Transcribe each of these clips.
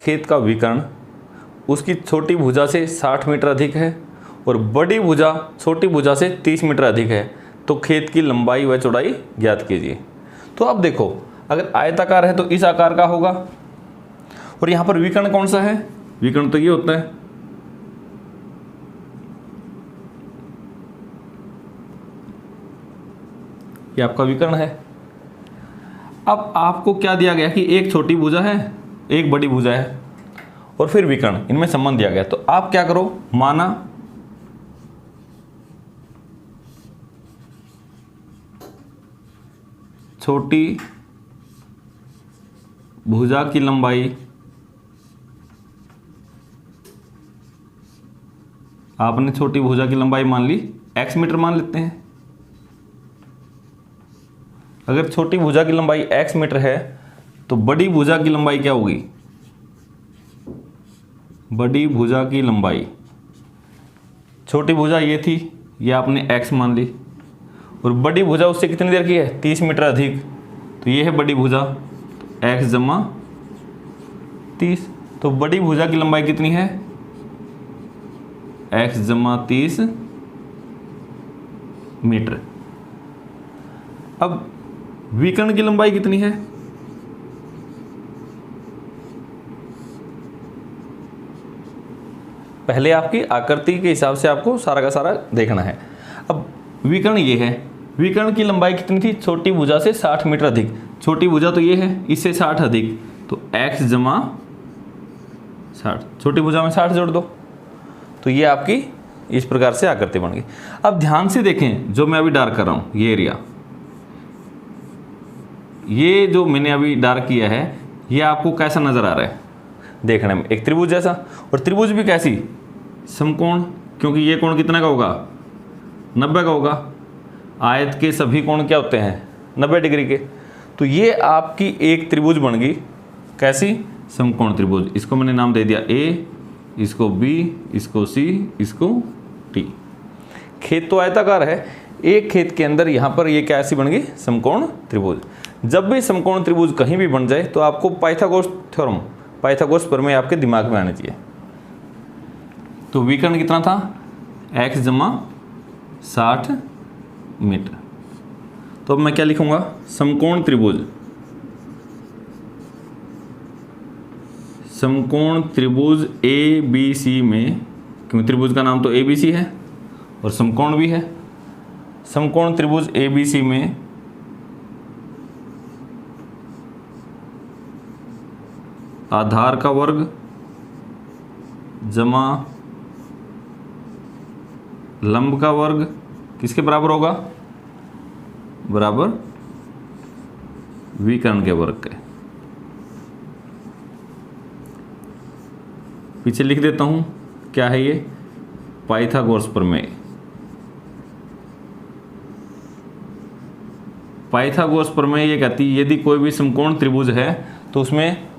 खेत का विकर्ण उसकी छोटी भुजा से 60 मीटर अधिक है और बड़ी भुजा छोटी भुजा से 30 मीटर अधिक है, तो खेत की लंबाई व चौड़ाई ज्ञात कीजिए। तो अब देखो, अगर आयताकार है तो इस आकार का होगा, और यहाँ पर विकर्ण कौन सा है? विकर्ण तो ये होता है। ये आपका विकर्ण है। अब आपको क्या दिया गया कि एक छोटी भुजा है, एक बड़ी भुजा है, और फिर विकर्ण, इनमें संबंध दिया गया। तो आप क्या करो, माना छोटी भुजा की लंबाई आपने छोटी भुजा की लंबाई मान ली x मीटर मान लेते हैं। अगर छोटी भुजा की लंबाई x मीटर है तो बड़ी भुजा की लंबाई क्या होगी? बड़ी भुजा की लंबाई, छोटी भुजा ये थी, ये आपने x मान ली, और बड़ी भुजा उससे कितनी देर की है? 30 मीटर अधिक, तो ये है बड़ी भुजा, x जमा 30। तो बड़ी भुजा की लंबाई कितनी है? x जमा 30 मीटर। अब विकर्ण की लंबाई कितनी है? पहले आपकी आकृति के हिसाब से आपको सारा का सारा देखना है। अब विकर्ण ये है, विकर्ण की लंबाई कितनी थी? छोटी भुजा से 60 मीटर अधिक, छोटी भुजा तो ये है, इससे 60 अधिक, तो x जमा 60, छोटी भुजा में 60 जोड़ दो, तो ये आपकी इस प्रकार से आकृति बन गई। अब ध्यान से देखें, जो मैं अभी डार्क कर रहा हूँ, ये एरिया, ये जो मैंने अभी डार्क किया है, ये आपको कैसा नजर आ रहा है? देखने में एक त्रिभुज जैसा, और त्रिभुज भी कैसी? समकोण, क्योंकि ये कोण कितना का होगा? 90 का होगा। आयत के सभी कोण क्या होते हैं? 90 डिग्री के। तो ये आपकी एक त्रिभुज बन गई, कैसी? समकोण त्रिभुज। इसको मैंने नाम दे दिया A, इसको B, इसको C, इसको T। खेत तो आयताकार है, एक खेत के अंदर यहाँ पर ये कैसी बन गई? समकोण त्रिभुज। जब भी समकोण त्रिभुज कहीं भी बन जाए तो आपको पाइथागोरस थ्योरम, पाइथागोरस प्रमेय आपके दिमाग में आना चाहिए। तो विकर्ण कितना था? x जमा 60 मीटर। तो अब मैं क्या लिखूंगा? समकोण त्रिभुज, समकोण त्रिभुज ABC में, क्योंकि त्रिभुज का नाम तो ABC है और समकोण भी है, समकोण त्रिभुज ABC में आधार का वर्ग जमा लंब का वर्ग किसके बराबर होगा? बराबर विकर्ण के वर्ग के। पीछे लिख देता हूं, क्या है ये? पाइथागोरस प्रमेय। पाइथागोरस प्रमेय ये कहती है, यदि कोई भी समकोण त्रिभुज है तो उसमें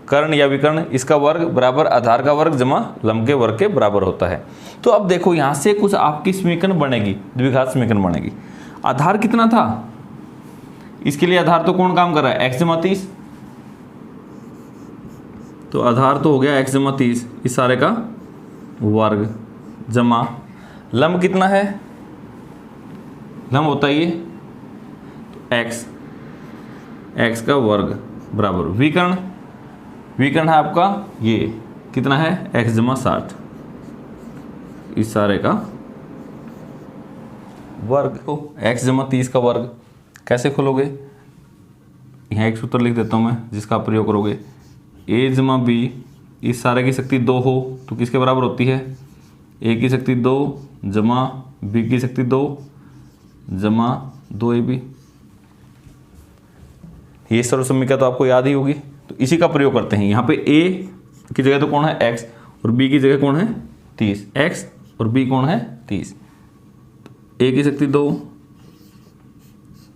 कर्ण या विकर्ण, इसका वर्ग बराबर आधार का वर्ग जमा लंब के वर्ग के बराबर होता है। तो अब देखो, यहां से कुछ आपकी समीकरण बनेगी, द्विघात समीकरण बनेगी। आधार कितना था? इसके लिए आधार तो कौन काम कर रहा है? x जमा 30। तो आधार तो हो गया x जमा 30, इस सारे का वर्ग, जमा लंब कितना है? लंब होता है ये x, x का वर्ग बराबर विकर्ण, विकर्ण है आपका ये कितना है? x जमा 60, इस सारे का वर्ग। तो x जमा 30 का वर्ग कैसे खोलोगे? यहाँ एक सूत्र लिख देता हूँ मैं, जिसका प्रयोग करोगे। a जमा b, इस सारे की शक्ति 2 हो तो किसके बराबर होती है? a की शक्ति 2 जमा b की शक्ति 2 जमा 2ab। ये सर्व समीकरण तो आपको याद ही होगी। तो इसी का प्रयोग करते हैं। यहाँ पे a की जगह तो कौन है? x, और b की जगह कौन है? 30। x और b कौन है? 30। a की शक्ति 2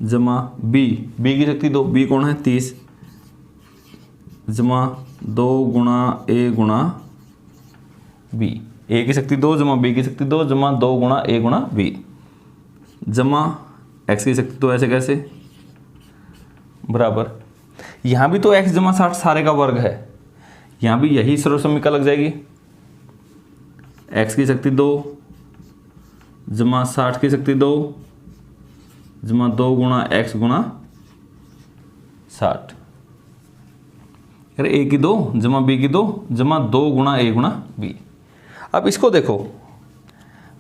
जमा b की शक्ति 2, b कौन है? 30 जमा 2 गुणा a गुणा b, a की शक्ति 2 जमा b की शक्ति 2 जमा 2 गुणा a गुणा b, जमा x की शक्ति 2, ऐसे कैसे? बराबर यहाँ भी तो x जमा 60 सारे का वर्ग है, यहाँ भी यही सर्वसम्मिका लग जाएगी, x की शक्ति 2 जमा 60 की शक्ति 2 जमा 2 गुणा x गुणा 60, अरे a की 2 जमा b की 2 जमा 2 गुणा a गुणा b। अब इसको देखो,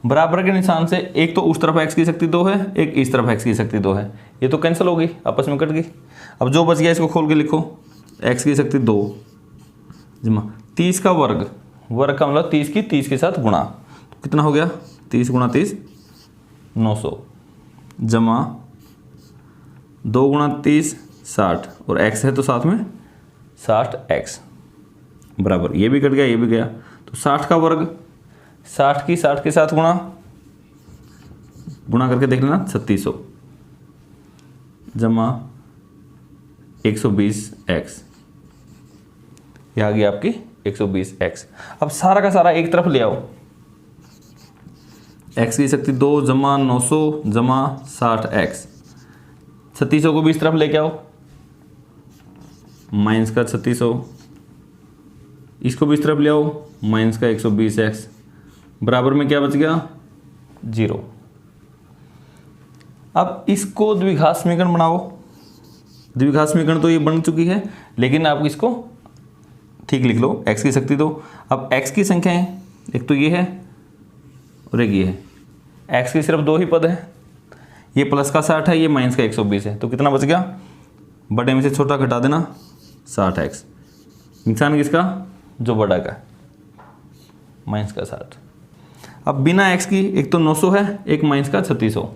बराबर के निशान से एक तो उस तरफ x की शक्ति 2 है, एक इस तरफ x की शक्ति 2 है, ये तो कैंसिल हो गई, आपस में कट गई। अब जो बच गया इसको खोल के लिखो, x की शक्ति 2 जमा 30 का वर्ग, वर्ग का मतलब 30 की 30 के साथ गुणा, तो कितना हो गया 30 गुणा 30 900 जमा 2 गुणा 30 60 और x है तो साथ में 60x बराबर, ये भी कट गया ये भी गया, तो 60 का वर्ग 60 की 60 के साथ गुणा करके देख लेना 3600 जमा 120x, ये आ गई आपकी 120x। अब सारा का सारा एक तरफ ले आओ, x की शक्ति 2 जमा 900 जमा 60x, 3600 को भी इस तरफ लेके आओ, माइनस का 3600, इसको भी इस तरफ ले आओ, माइनस का 120x, बराबर में क्या बच गया 0। अब इसको द्विघात समीकरण बनाओ, द्विघात समीकरण तो ये बन चुकी है, लेकिन आप इसको ठीक लिख लो, x की शक्ति 2, अब x की संख्या है, एक तो ये है और एक ये है, x की सिर्फ 2 ही पद है, ये प्लस का 60 है, ये माइनस का 120 है, तो कितना बच गया, बड़े में से छोटा घटा देना 60x, निशान किसका, जो बड़ा का माइनस का 60। अब बिना x की एक तो 900 है, एक माइनस का 3600,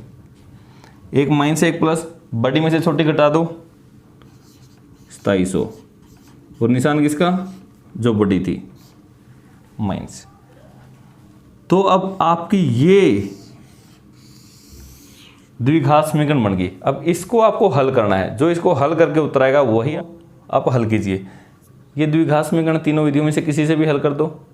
एक माइनस एक प्लस, बड़ी में से छोटी घटा दो 2700 और निशान किसका, जो बड़ी थी माइनस। तो अब आपकी ये द्विघात समीकरण बन गई। अब इसको आपको हल करना है, जो इसको हल करके उत्तर आएगा वही आप हल कीजिए। ये द्विघात समीकरण तीनों विधियों में से किसी से भी हल कर दो,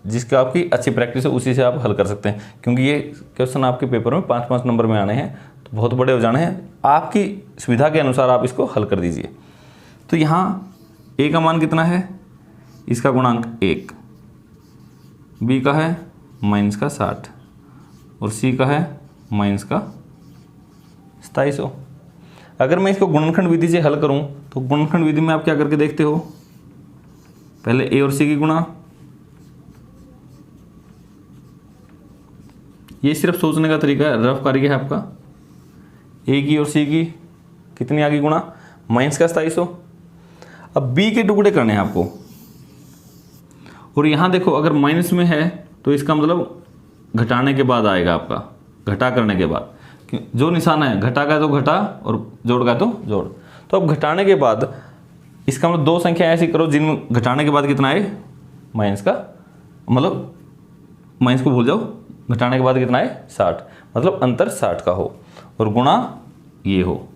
जिसका आपकी अच्छी प्रैक्टिस है उसी से आप हल कर सकते हैं, क्योंकि ये क्वेश्चन आपके पेपर में 5-5 नंबर में आने हैं, तो बहुत बड़े हो जाने हैं। आपकी सुविधा के अनुसार आप इसको हल कर दीजिए। तो यहाँ a का मान कितना है, इसका गुणांक 1, b का है माइनस का 60 और c का है माइनस का 2700। अगर मैं इसको गुणनखंड विधि से हल करूं तो गुणनखंड विधि में आप क्या करके देखते हो, पहले a और c की गुणा, ये सिर्फ सोचने का तरीका है, रफ कार्य है आपका। a की और c की कितनी आ गई गुणा, माइनस का 2700। अब b के टुकड़े करने हैं आपको, और यहाँ देखो अगर माइनस में है तो इसका मतलब घटाने के बाद आएगा आपका, घटा करने के बाद, जो निशान है घटा का तो घटा और जोड़ का तो जोड़। तो अब घटाने के बाद इसका मतलब दो संख्या ऐसी करो जिनमें घटाने के बाद कितना आए, माइनस का, मतलब माइनस को भूल जाओ, घटाने के बाद कितना है 60, मतलब अंतर 60 का हो और गुणा ये हो।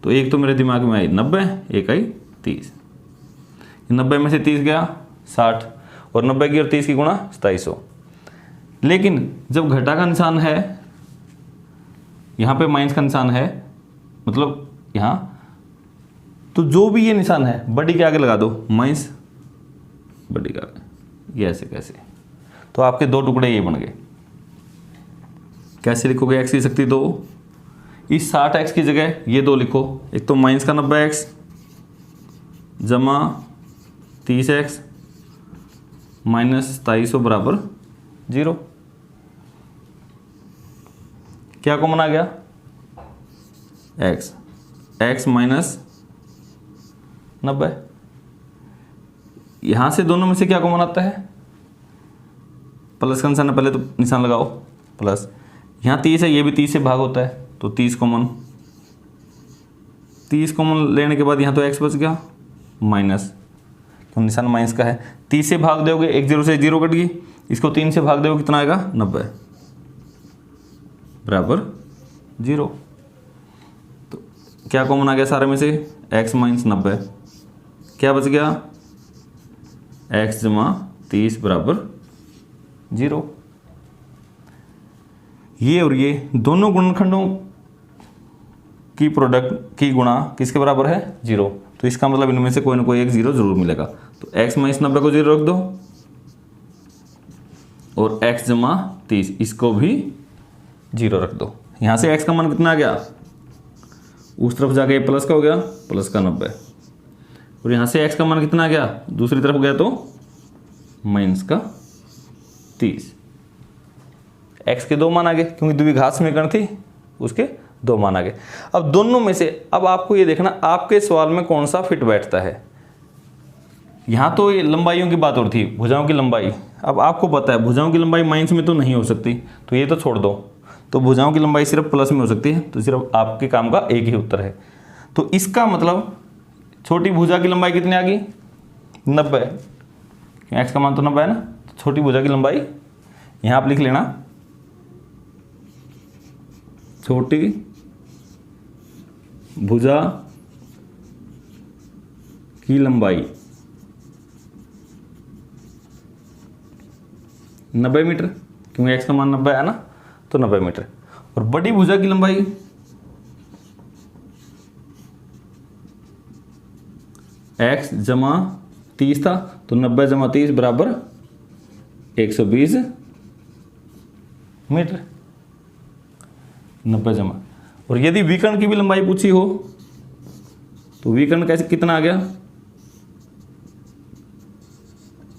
तो एक तो मेरे दिमाग में आई 90, एक आई 30, 90 में से 30 गया 60 और 90 की और 30 की गुणा 2700। लेकिन जब घटा का निशान है, यहाँ पे माइनस का निशान है, मतलब यहाँ, तो जो भी ये निशान है बड़ी के आगे लगा दो माइनस, बड़ी के आगे, ये ऐसे कैसे, तो आपके दो टुकड़े ये बन गए। कैसे लिखोगे, x की शक्ति 2, इस 60x की जगह ये 2 लिखो, एक तो माइनस का 90x जमा 30x माइनस 2700 बराबर 0। क्या कॉमन आ गया, x माइनस 90। यहां से दोनों में से क्या कॉमन आता है, प्लस का निशान है, पहले तो निशान लगाओ प्लस, यहाँ 30 है, ये भी 30 से भाग होता है तो 30 कॉमन, 30 कॉमन लेने के बाद यहाँ तो x बच गया माइनस, तो निशान माइनस का है, 30 से भाग दोगे, एक 0 से 0 कट गई, इसको 3 से भाग दोगे कितना आएगा 90 बराबर 0। तो क्या कॉमन आ गया सारे में से, x माइनस 90, क्या बच गया x जमा 30 बराबर 0। ये और ये दोनों गुणनखंडों की प्रोडक्ट की गुणा किसके बराबर है 0, तो इसका मतलब इनमें से कोई ना कोई एक 0 जरूर मिलेगा। तो x में इस 90 को 0 रख दो और x जमा 30 इसको भी 0 रख दो। यहाँ से x का मान कितना आ गया, उस तरफ जाके प्लस का हो गया, प्लस का 90, और यहाँ से x का मान कितना आ गया, दूसरी तरफ गया तो माइनस का 30। x के 2 मान आ गए क्योंकि द्विघात समीकरण थी, उसके 2 मान आ गए। अब दोनों में से अब आपको ये देखना आपके सवाल में कौन सा फिट बैठता है। यहाँ तो ये लंबाइयों की बात हो रही थी, भुजाओं की लंबाई। अब आपको पता है भुजाओं की लंबाई माइनस में तो नहीं हो सकती, तो ये तो छोड़ दो, तो भुजाओं की लंबाई सिर्फ प्लस में हो सकती है, तो सिर्फ आपके काम का एक ही उत्तर है। तो इसका मतलब छोटी भुजा की लंबाई कितनी आ गई, 90, एक्स का मान तो 90 है ना, तो छोटी भुजा की लंबाई यहाँ आप लिख लेना, छोटी भुजा की लंबाई 90 मीटर, क्योंकि x का मान 90 है ना, तो 90 मीटर। और बड़ी भुजा की लंबाई x जमा 30 था, तो 90 जमा 30 बराबर 120 मीटर, 90 जमा। और यदि विकर्ण की भी लंबाई पूछी हो तो विकर्ण कैसे कितना आ गया,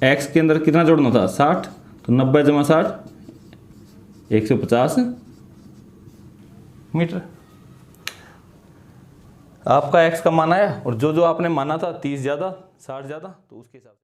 x के अंदर कितना जोड़ना था 60, तो 90 जमा 60 150 मीटर। आपका x का मान आया और जो जो आपने माना था 30 ज़्यादा 60 ज़्यादा, तो उसके हिसाब से